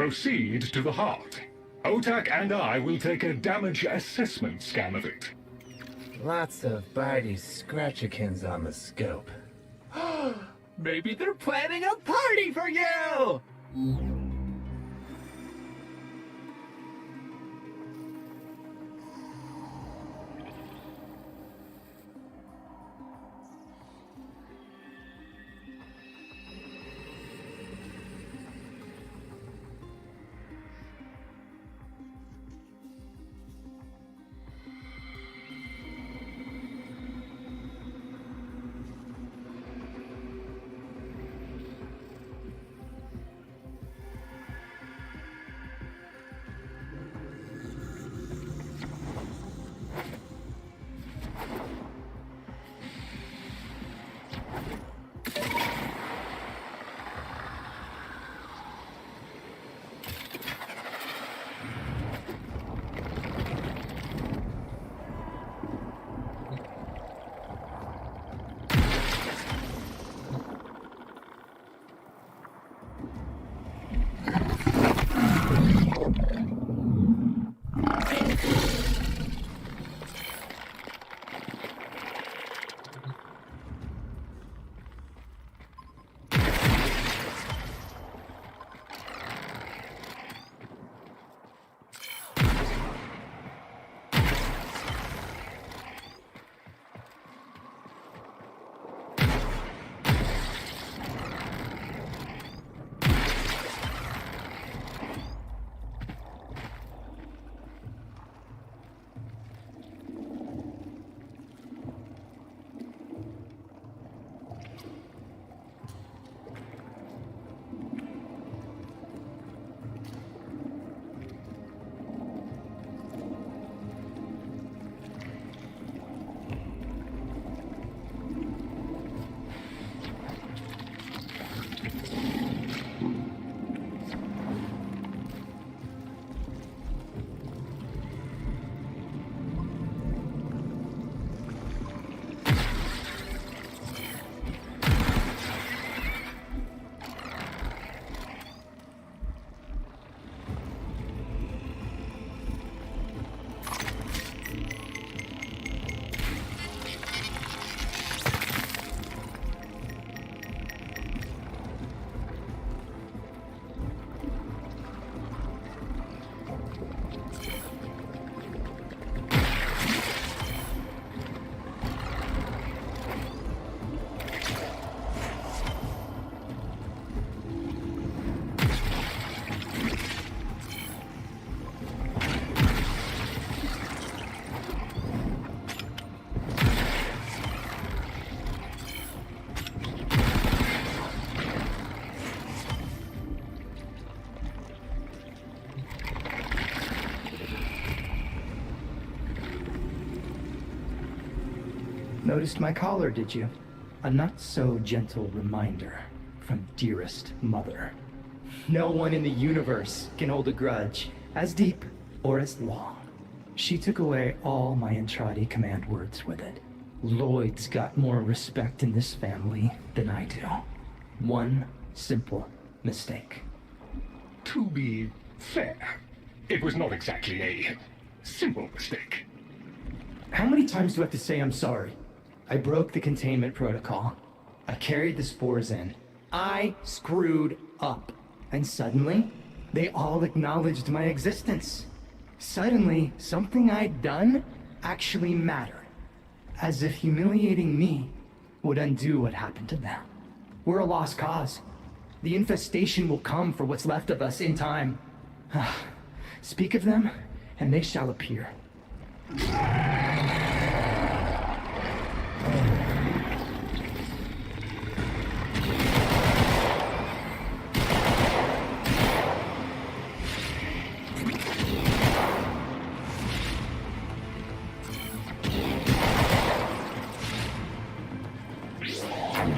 Proceed to the heart. Otak and I will take a damage assessment scan of it. Lots of Barty's Scratchikins on the scope. Maybe they're planning a party for you! Noticed my collar, did you? A not-so-gentle reminder from dearest mother. No one in the universe can hold a grudge as deep or as long. She took away all my Entradi command words with it. Lloyd's got more respect in this family than I do. One simple mistake. To be fair, it was not exactly a simple mistake. How many times do I have to say I'm sorry? I broke the containment protocol. I carried the spores in. I screwed up. And suddenly, they all acknowledged my existence. Suddenly, something I'd done actually mattered. As if humiliating me would undo what happened to them. We're a lost cause. The infestation will come for what's left of us in time. Speak of them, and they shall appear.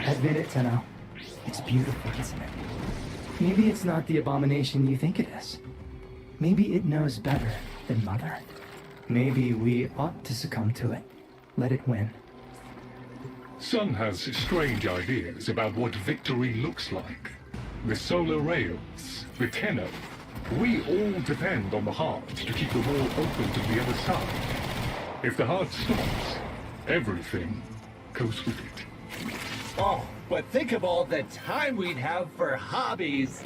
Admit it, Tenno. It's beautiful, isn't it? Maybe it's not the abomination you think it is. Maybe it knows better than Mother. Maybe we ought to succumb to it. Let it win. Sun has strange ideas about what victory looks like. The solar rails, the Tenno, We all depend on the heart to keep the wall open to the other side. If the heart stops, everything goes with it. Oh, but think of all the time we'd have for hobbies.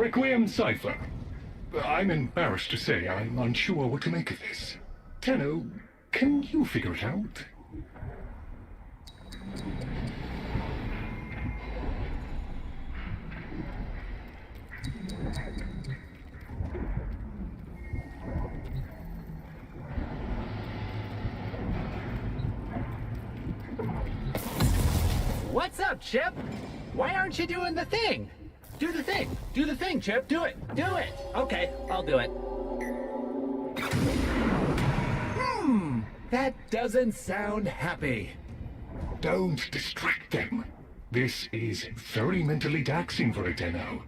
Requiem cipher. I'm embarrassed to say I'm unsure what to make of this. Tenno, can you figure it out? What's up, Chip? Why aren't you doing the thing? Do the thing. Do the thing, Chip. Do it. Do it. Okay, I'll do it. That doesn't sound happy. Don't distract them. This is very mentally taxing for a Tenno.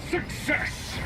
Success!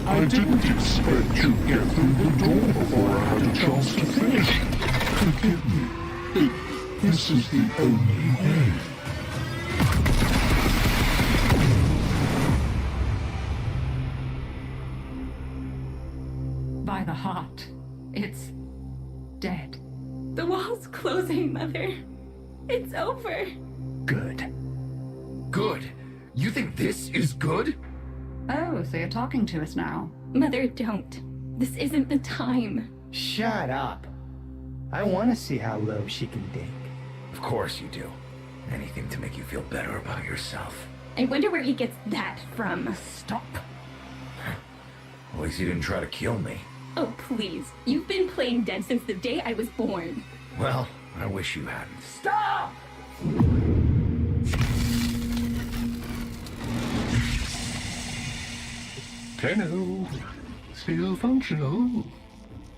I didn't expect to get through the door before I had a chance to finish. Forgive me. This is the only way. By the heart. It's dead. The wall's closing, Mother. It's over. Good. Good? You think this is good? Oh, so you're talking to us now. Mother, don't. This isn't the time. Shut up. I want to see how low she can dig. Of course you do. Anything to make you feel better about yourself. I wonder where he gets that from. Stop. At least you didn't try to kill me. Oh, please. You've been playing dead since the day I was born. Well, I wish you hadn't. Stop! Tenno, still functional.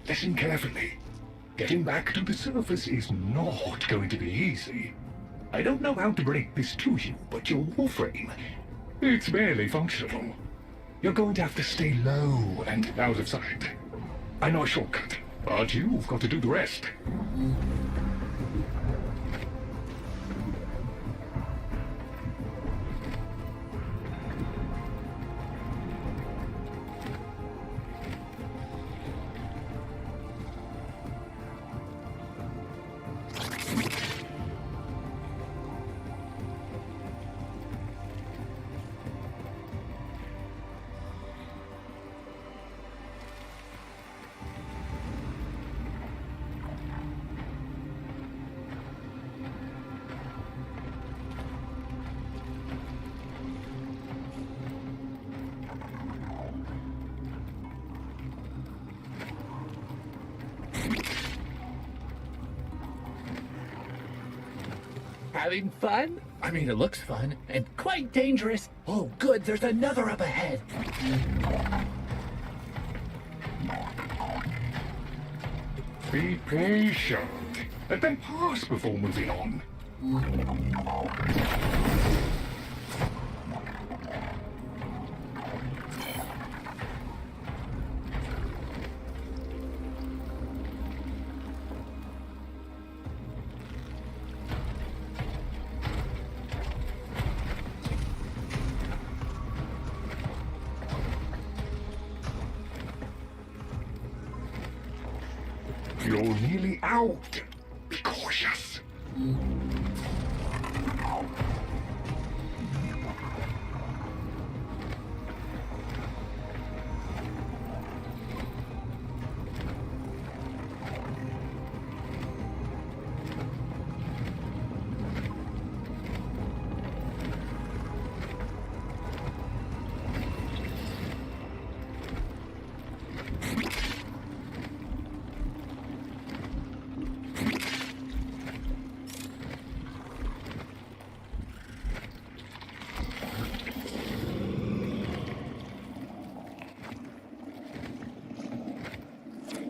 Listen carefully. Getting back to the surface is not going to be easy. I don't know how to break this to you, but your warframe, it's barely functional. You're going to have to stay low and out of sight. I know a shortcut, but you've got to do the rest. Having fun? I mean, it looks fun and quite dangerous. Oh, good, there's another up ahead. Be patient. Let them pass before moving on. You're nearly out. Be cautious.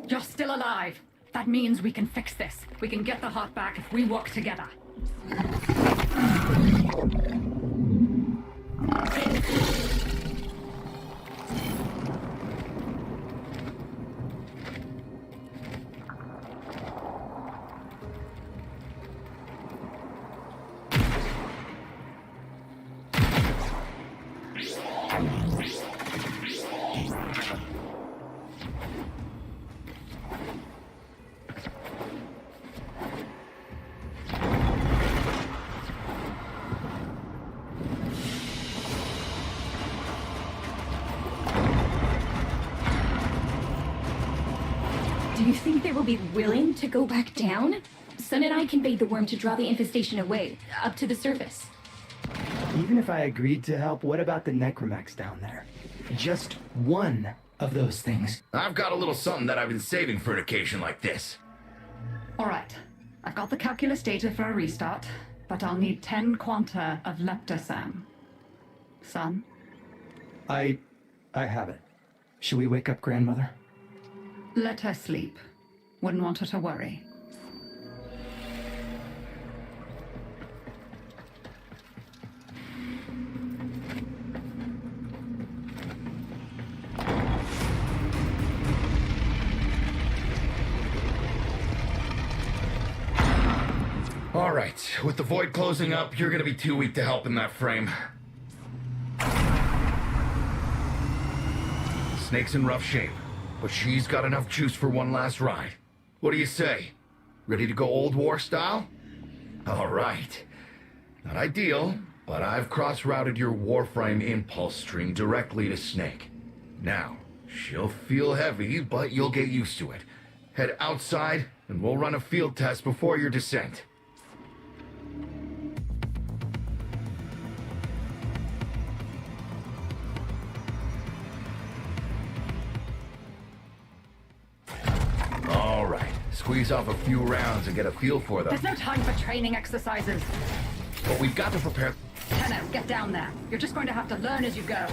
You're still alive. That means we can fix this. We can get the heart back if we work together. Do you think they will be willing to go back down? Sun and I conveyed the worm to draw the infestation away, up to the surface. Even if I agreed to help, what about the necromex down there? Just one of those things. I've got a little something that I've been saving for an occasion like this. All right. I've got the calculus data for a restart, but I'll need 10 quanta of leptosam. Son? I have it. Should we wake up grandmother? Let her sleep. Wouldn't want her to worry. All right, with the void closing up, you're gonna be too weak to help in that frame. Snake's in rough shape, but she's got enough juice for one last ride. What do you say? Ready to go old war style? All right. Not ideal, but I've cross-routed your WARFRAME impulse stream directly to Snake. Now, she'll feel heavy, but you'll get used to it. Head outside, and we'll run a field test before your descent. All right, squeeze off a few rounds and get a feel for them. There's no time for training exercises. But we've got to prepare. Tenno, get down there. You're just going to have to learn as you go.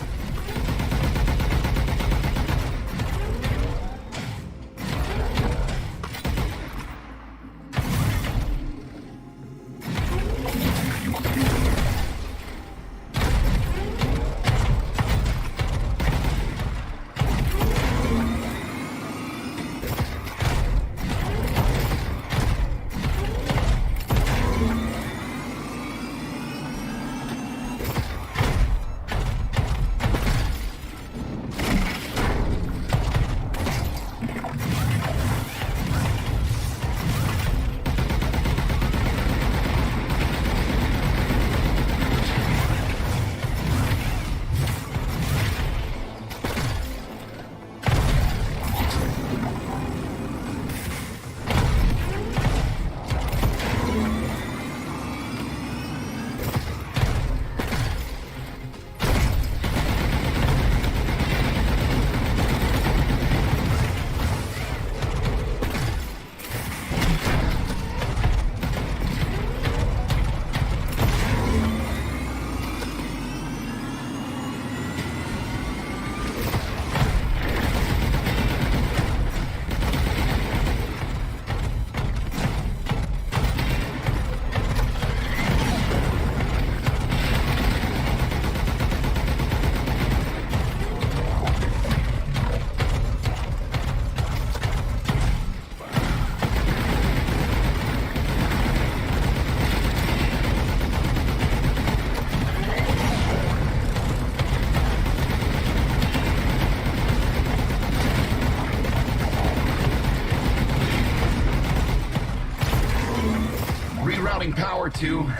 to...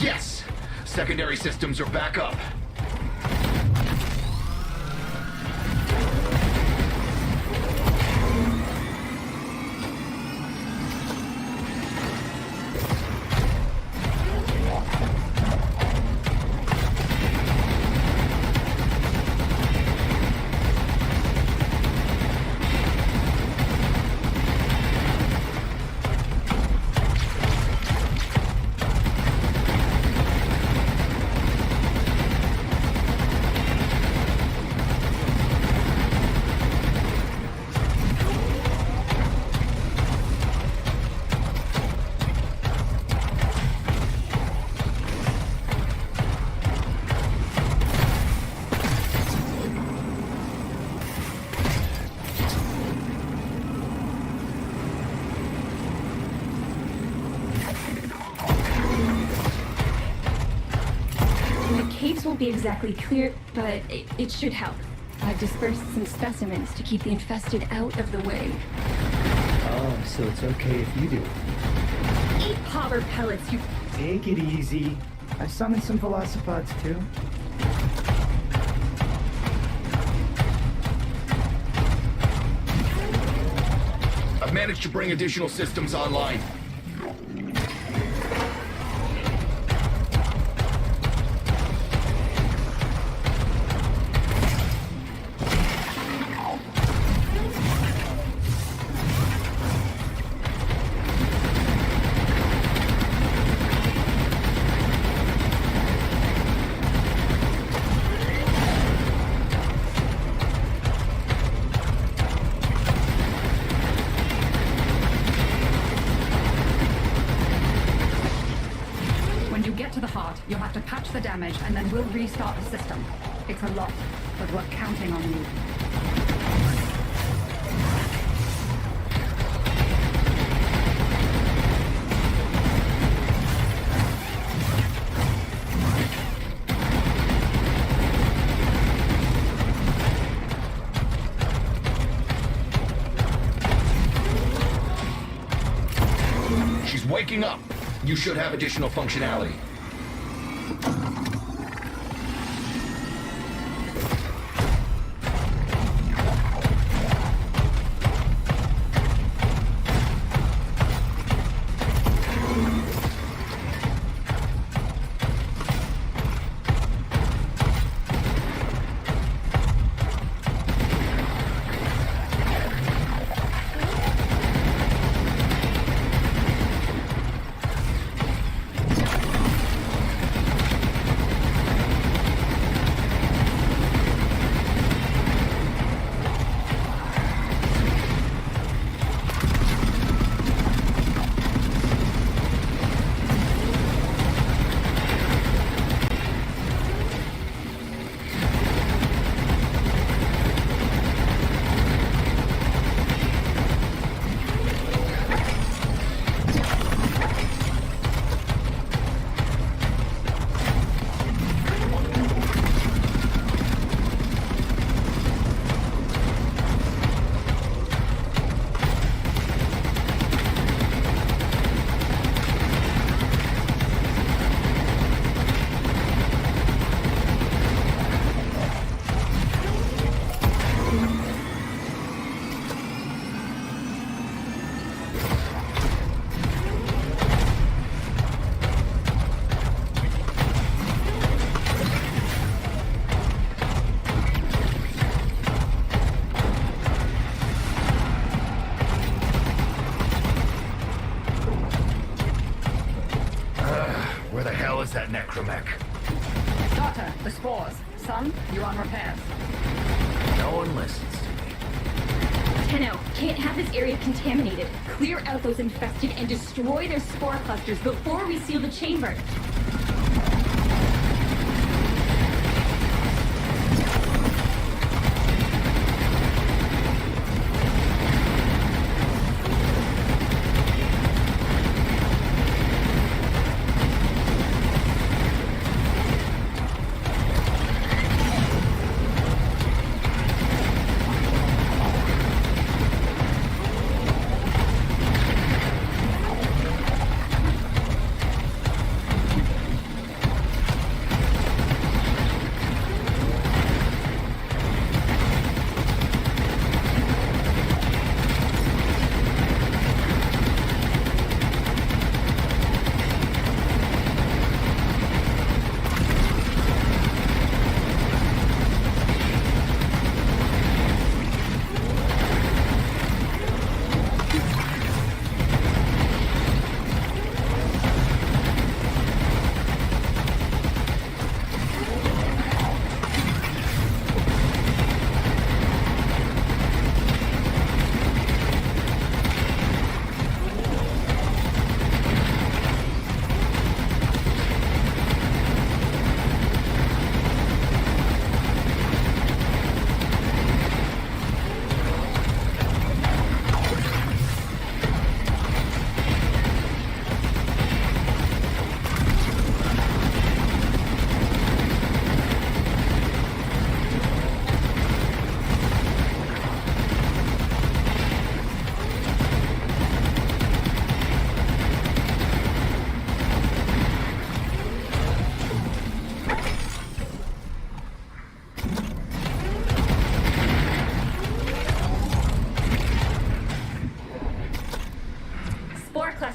Yes! Secondary systems are back up. Caves won't be exactly clear, but it should help. I've dispersed some specimens to keep the infested out of the way. Oh, so it's okay if you do. Eat popper pellets, you... Take it easy. I summoned some velocipods too. I've managed to bring additional systems online. When you get to the heart, you'll have to patch the damage and then we'll restart the system. It's a lot, but we're counting on you. She's waking up. You should have additional functionality. Where the hell is that necromech? Daughter, the spores. Son, you on repairs. No one listens to me. Tenno, can't have this area contaminated. Clear out those infested and destroy their spore clusters before we seal the chamber.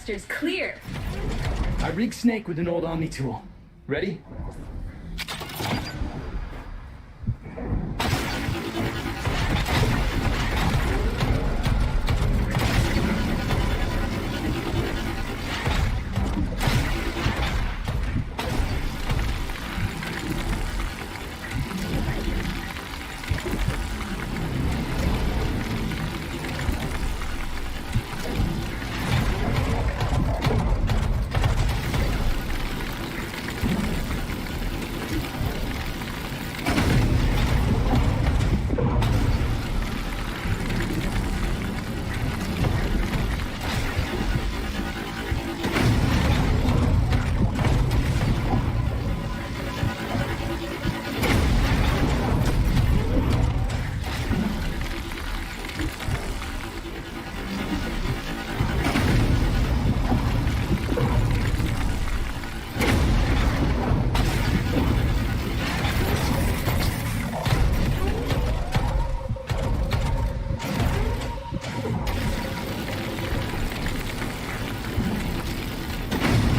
thrusters clear. I rigged Snake with an old Omni tool. Ready?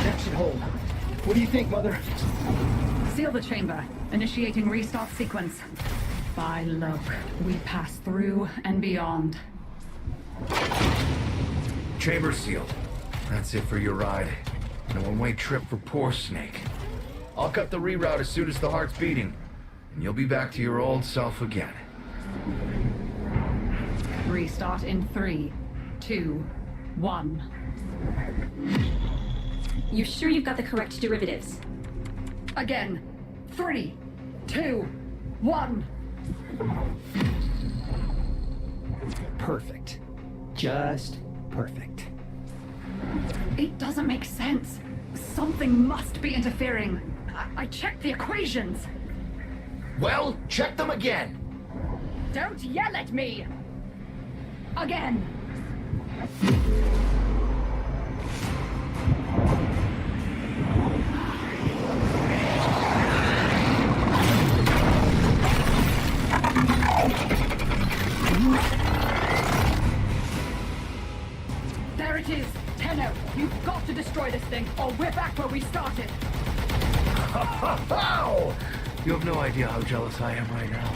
That should hold. What do you think, Mother? Seal the chamber. Initiating restart sequence. By Loke, we pass through and beyond. Chamber sealed. That's it for your ride. And a one-way trip for poor Snake. I'll cut the reroute as soon as the heart's beating, and you'll be back to your old self again. Restart in 3, 2, 1. You're sure you've got the correct derivatives? Again. 3, 2, 1. Perfect. Just perfect. It doesn't make sense. Something must be interfering. I checked the equations. Well, check them again! Don't yell at me! Again! There it is! Tenno, you've got to destroy this thing, or we're back where we started! How? You have no idea how jealous I am right now.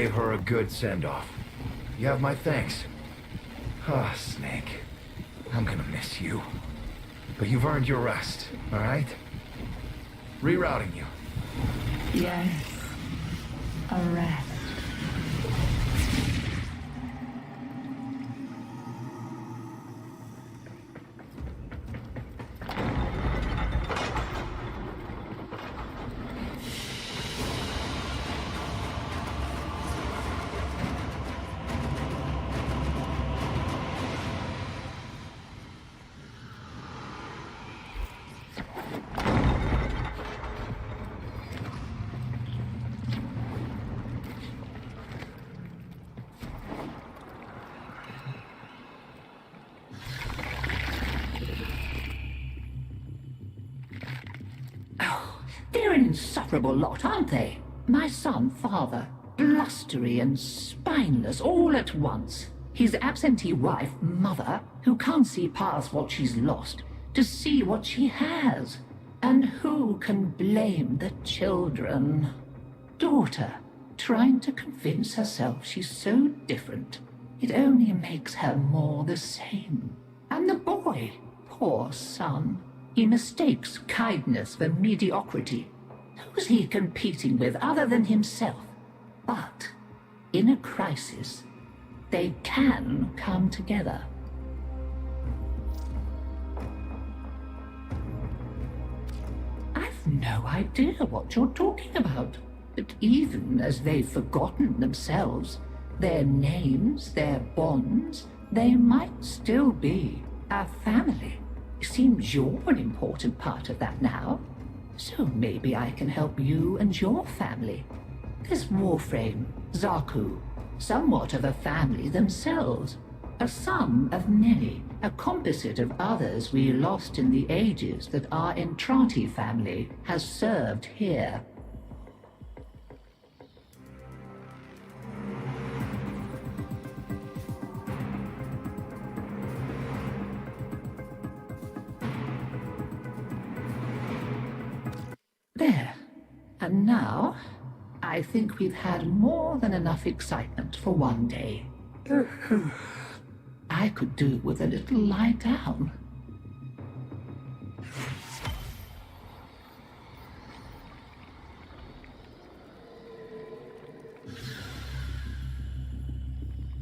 gave her a good send-off. You have my thanks. Ah, Snake. I'm gonna miss you. But you've earned your rest, alright? Rerouting you. Yes. A rest. They're an insufferable lot, aren't they? My son, father, blustery and spineless all at once. His absentee wife, mother, who can't see past what she's lost to see what she has. And who can blame the children? Daughter, trying to convince herself she's so different. It only makes her more the same. And the boy, poor son. He mistakes kindness for mediocrity. Who's he competing with other than himself? But in a crisis, they can come together. I've no idea what you're talking about. But even as they've forgotten themselves, their names, their bonds, they might still be a family. Seems you're an important part of that now. So maybe I can help you and your family. This Warframe, Zaku, somewhat of a family themselves. A sum of many, a composite of others we lost in the ages that our Entrati family has served here. There. And now, I think we've had more than enough excitement for one day. I could do with a little lie down.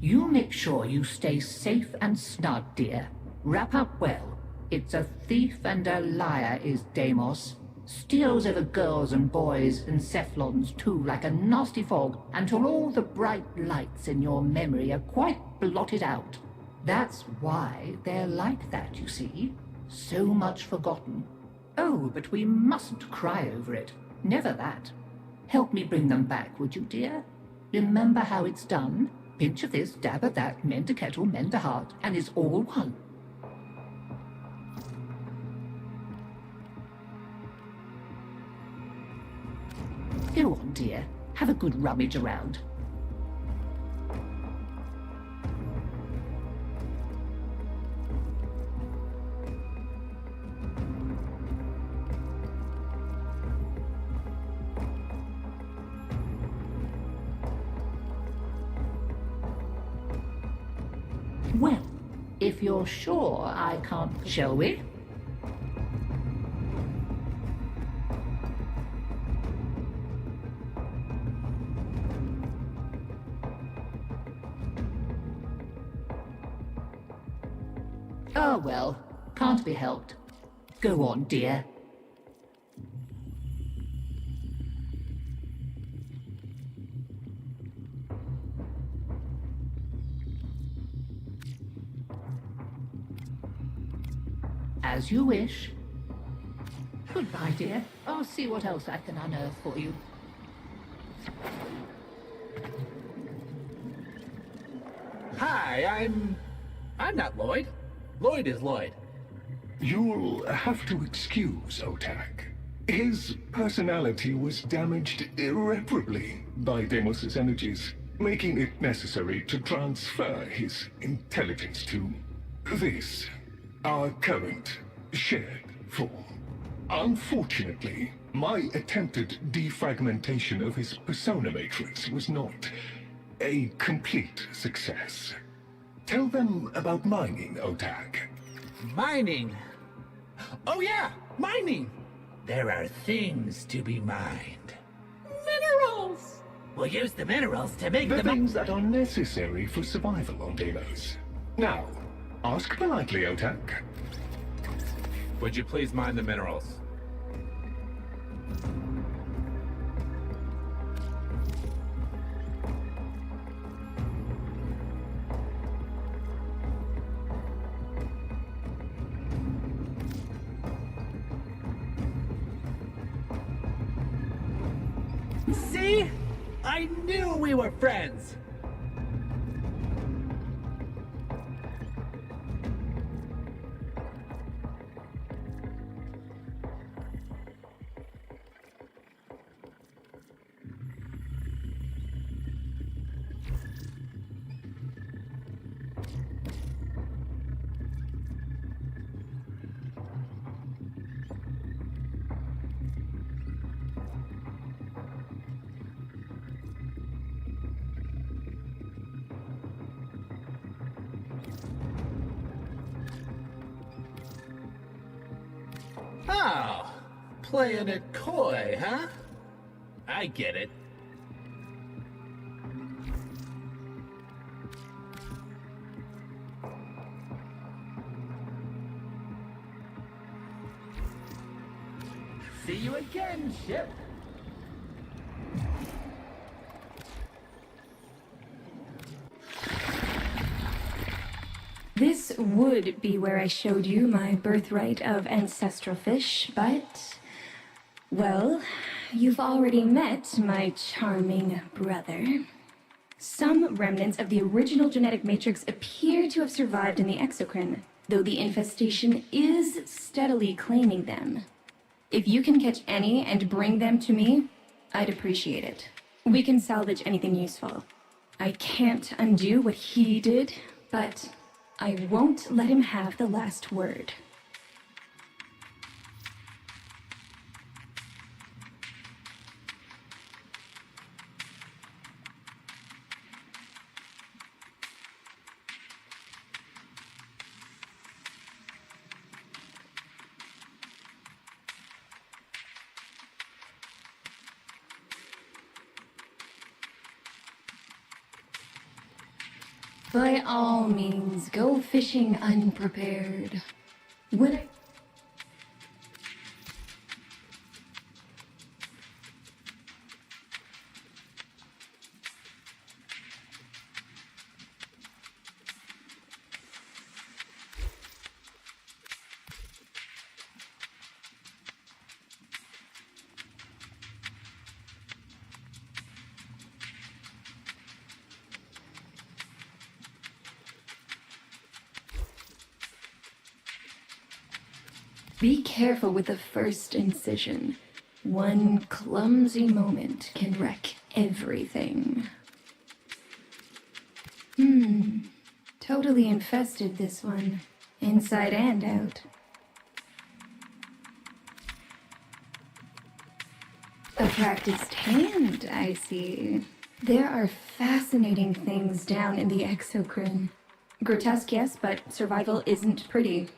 You make sure you stay safe and snug, dear. Wrap up well. It's a thief and a liar is DEIMOS. Steals over girls and boys and Cephalons too, like a nasty fog, until all the bright lights in your memory are quite blotted out. That's why they're like that, you see. So much forgotten. Oh, but we mustn't cry over it. Never that. Help me bring them back, would you, dear? Remember how it's done? Pinch of this, dab of that, mend a kettle, mend a heart, and it's all one. Go on, dear. Have a good rummage around. Well, if you're sure I can't... Shall we? Oh, well, can't be helped. Go on, dear. As you wish. Goodbye, dear. I'll see what else I can unearth for you. Hi, I'm not Lloyd. Lloyd is Lloyd. You'll have to excuse Otak. His personality was damaged irreparably by Deimos' energies, making it necessary to transfer his intelligence to this, our current shared form. Unfortunately, my attempted defragmentation of his persona matrix was not A complete success. Tell them about mining, Otag. Mining? Oh yeah, mining! There are things to be mined. Minerals! We'll use the minerals to make The the things that are necessary for survival on Deimos. Now, ask politely, Otag. Would you please mine the minerals? See? I knew we were friends! Oh, playing it coy, huh? I get it. See you again, ship. This would be where I showed you my birthright of ancestral fish, but... well, you've already met my charming brother. Some remnants of the original genetic matrix appear to have survived in the exocrine, though the infestation is steadily claiming them. If you can catch any and bring them to me, I'd appreciate it. We can salvage anything useful. I can't undo what he did, but I won't let him have the last word. By all means, go fishing unprepared. Would I... Be careful with the first incision. One clumsy moment can wreck everything. Totally infested, this one. Inside and out. A practiced hand, I see. There are fascinating things down in the exocrine. Grotesque, yes, but survival isn't pretty.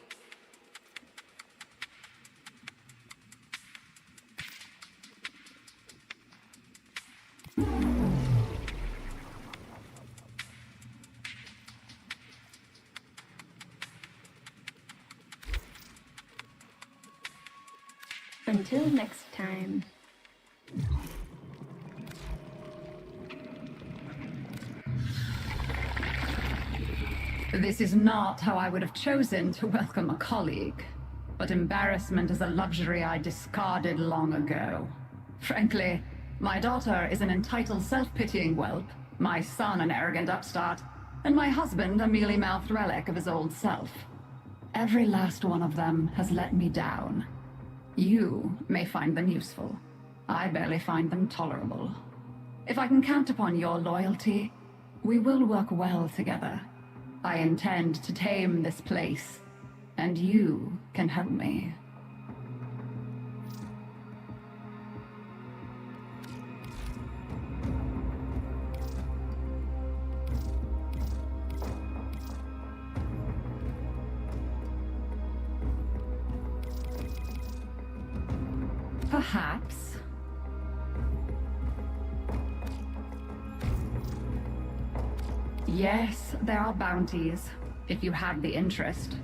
Until next time. This is not how I would have chosen to welcome a colleague, but embarrassment is a luxury I discarded long ago. Frankly, my daughter is an entitled, self-pitying whelp, my son an arrogant upstart, and my husband a mealy-mouthed relic of his old self. Every last one of them has let me down. You may find them useful. I barely find them tolerable. If I can count upon your loyalty, we will work well together. I intend to tame this place, and you can help me. Perhaps. Yes, there are bounties, if you have the interest.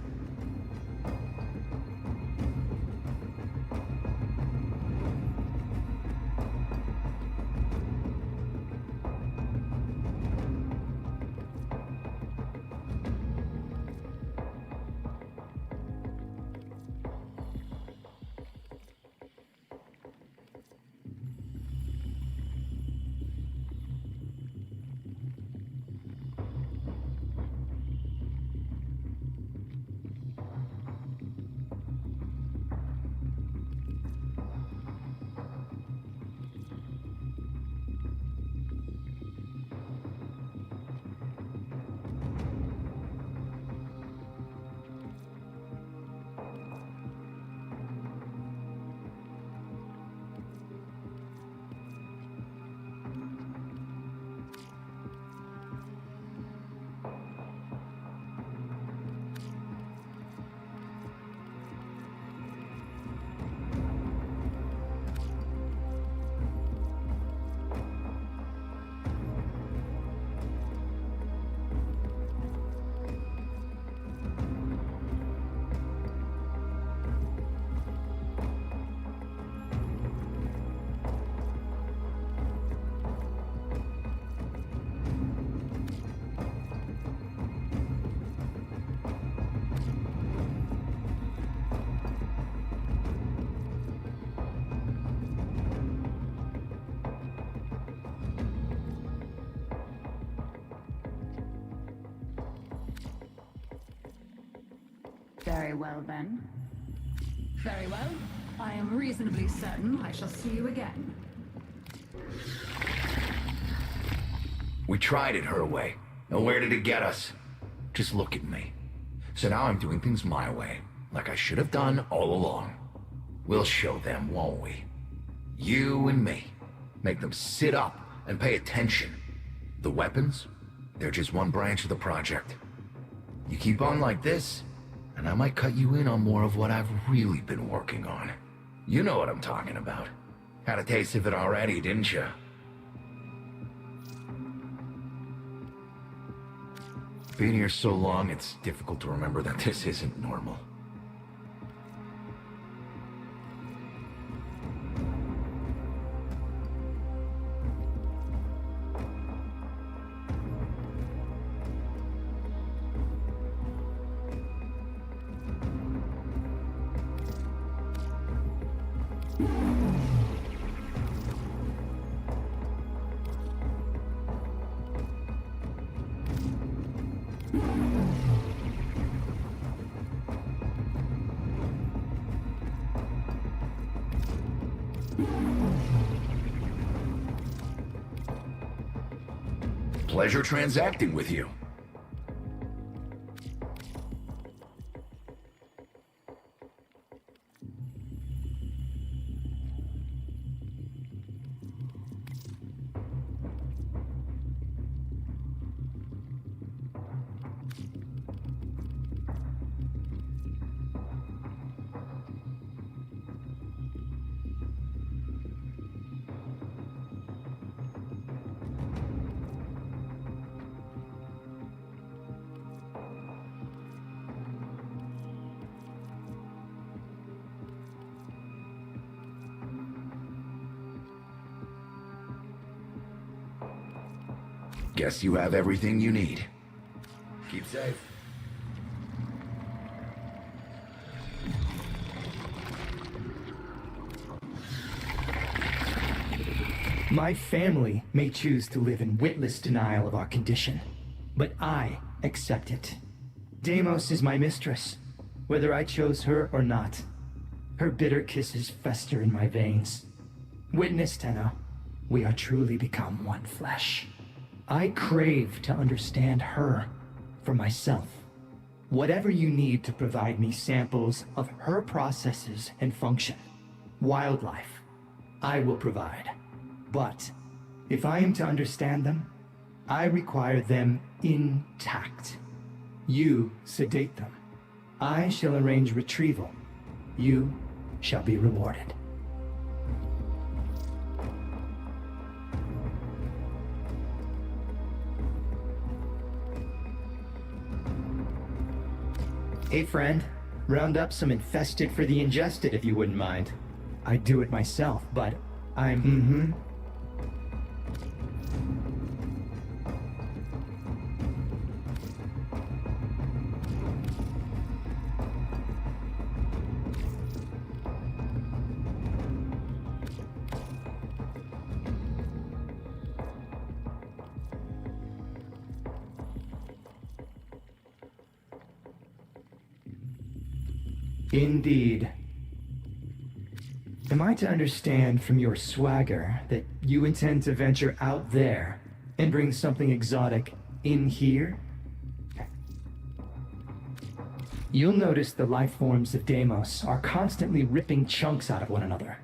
Very well, then. Very well. I am reasonably certain I shall see you again. We tried it her way. And where did it get us? Just look at me. So now I'm doing things my way, like I should have done all along. We'll show them, won't we? You and me. Make them sit up and pay attention. The weapons? They're just one branch of the project. You keep on like this, and I might cut you in on more of what I've really been working on. You know what I'm talking about. Had a taste of it already, didn't you? Being here so long, it's difficult to remember that this isn't normal. Pleasure transacting with you. Guess you have everything you need. Keep safe. My family may choose to live in witless denial of our condition, but I accept it. Deimos is my mistress, whether I chose her or not. Her bitter kisses fester in my veins. Witness, Tenno, we are truly become one flesh. I crave to understand her for myself. Whatever you need to provide me samples of her processes and function, wildlife, I will provide. But if I am to understand them, I require them intact. You sedate them. I shall arrange retrieval. You shall be rewarded. Hey friend, round up some infested for the ingested if you wouldn't mind. I'd do it myself, but I'm... Indeed. Am I to understand from your swagger that you intend to venture out there and bring something exotic in here? You'll notice the life forms of Deimos are constantly ripping chunks out of one another.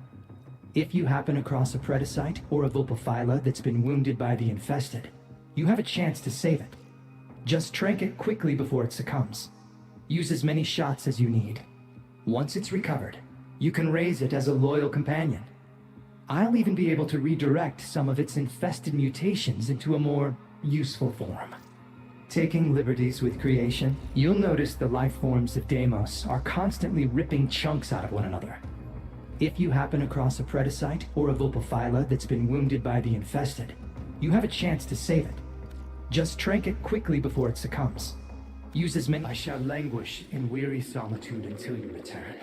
If you happen across a Predacite or a Vulpaphyla that's been wounded by the infested, you have a chance to save it. Just trank it quickly before it succumbs. Use as many shots as you need. Once it's recovered, you can raise it as a loyal companion. I'll even be able to redirect some of its infested mutations into a more useful form. Taking liberties with creation, you'll notice the life forms of Deimos are constantly ripping chunks out of one another. If you happen across a Predacite or a Vulpaphyla that's been wounded by the infested, you have a chance to save it. Just trank it quickly before it succumbs. Use as many... I shall languish in weary solitude until you return.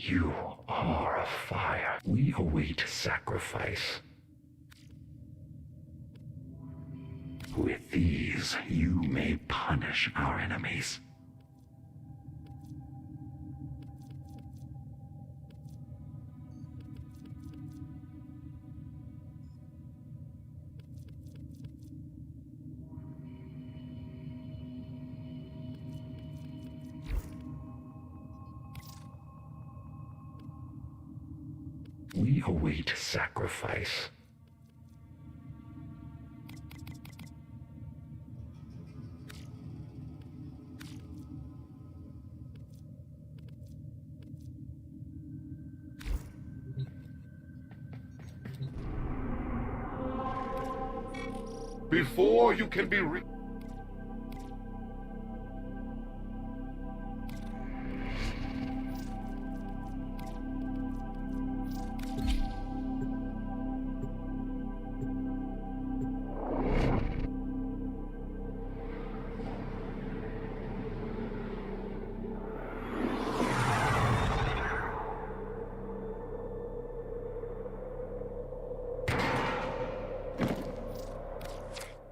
You are a fire. We await sacrifice. With these, you may punish our enemies. We await sacrifice. Before you can be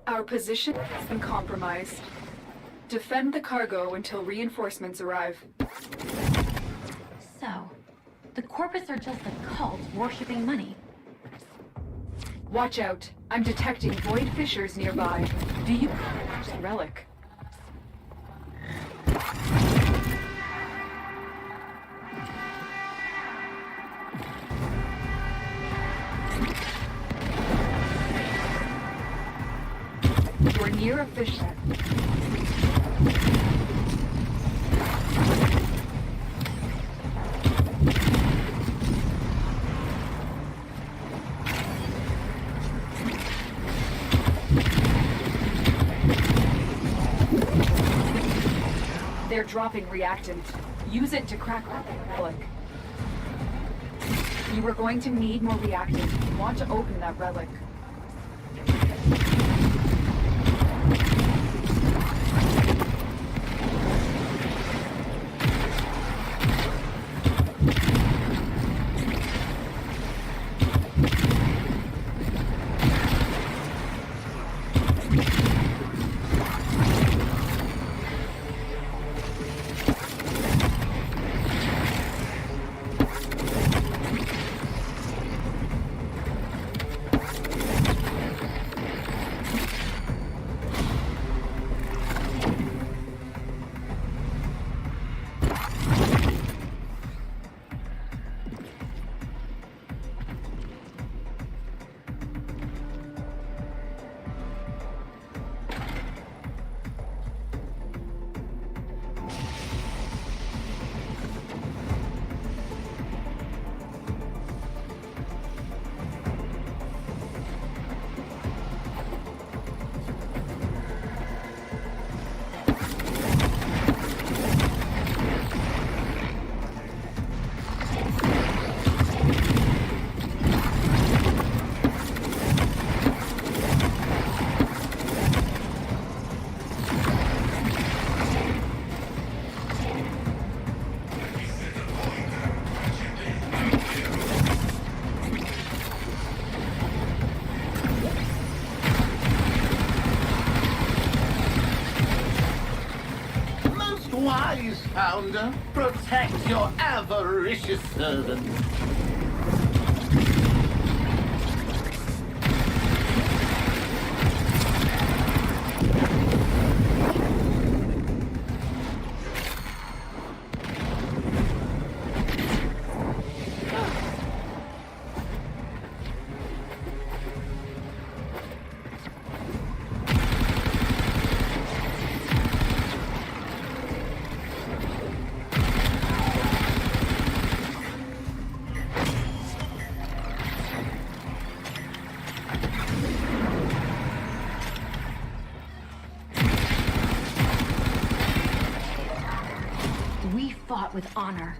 Our position has been compromised. Defend the cargo until reinforcements arrive. So, the Corpus are just a cult worshipping money. Watch out. I'm detecting void fissures nearby. Do you... Relic. We're near a fissure. They're dropping reactant. Use it to crack the relic. You are going to need more reactant. You want to open that relic. Wise founder, protect your avaricious servant. We fought with honor.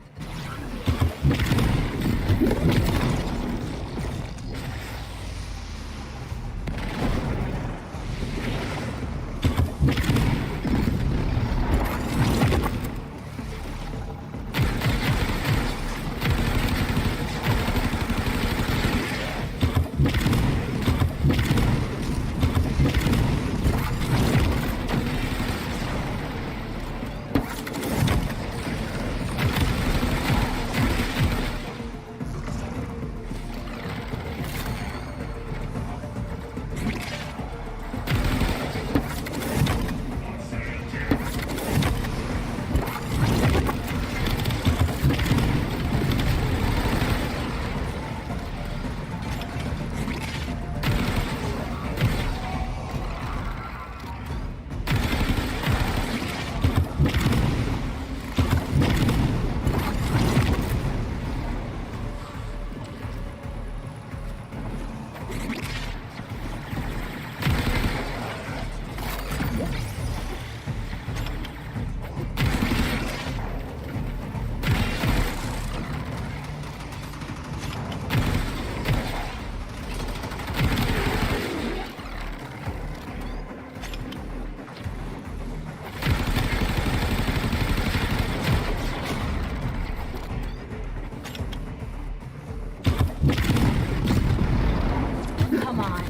Come on.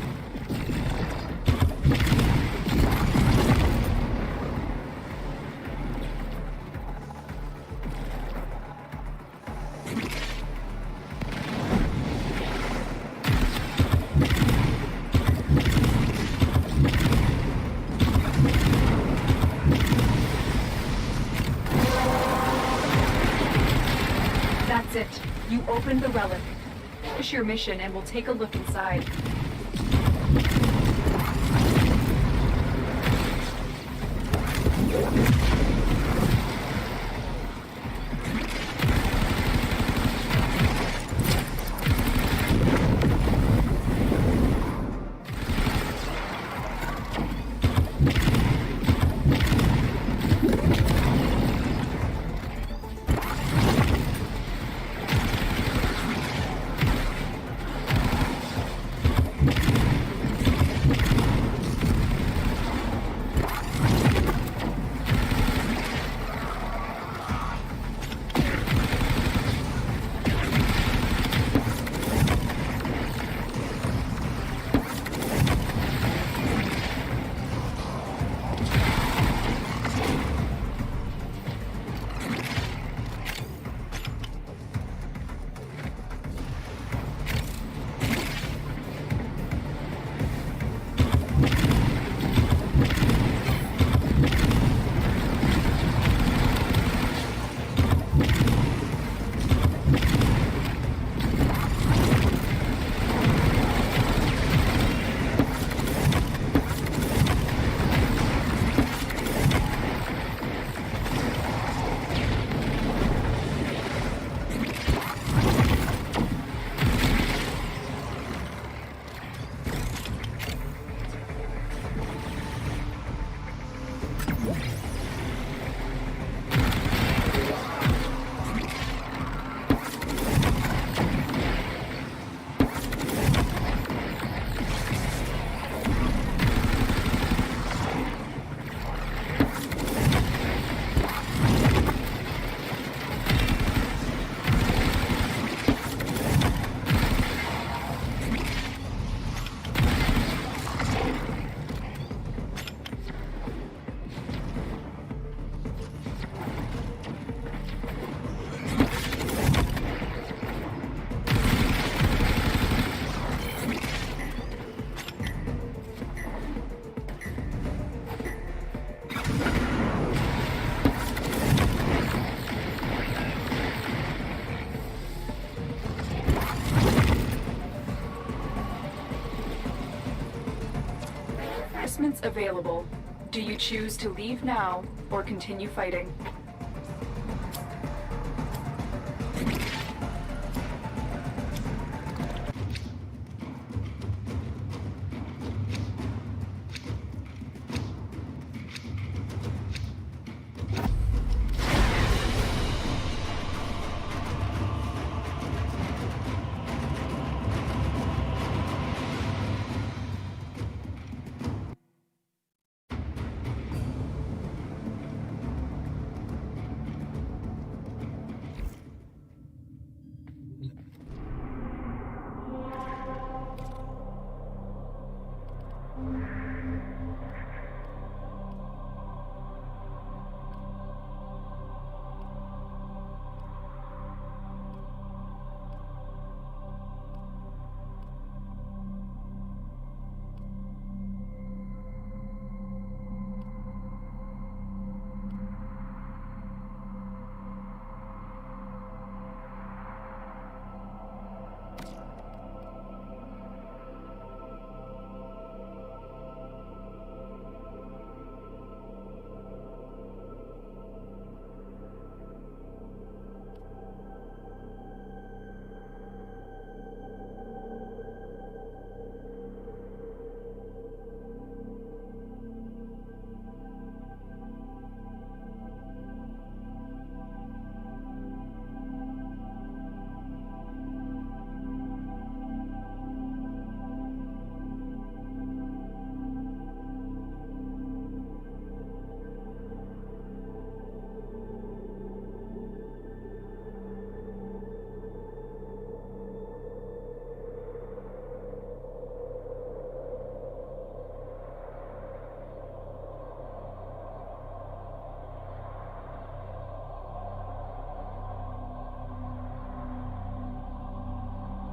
That's it. You opened the relic. Finish your mission and we'll take a look inside. Reinforcements available. Do you choose to leave now or continue fighting?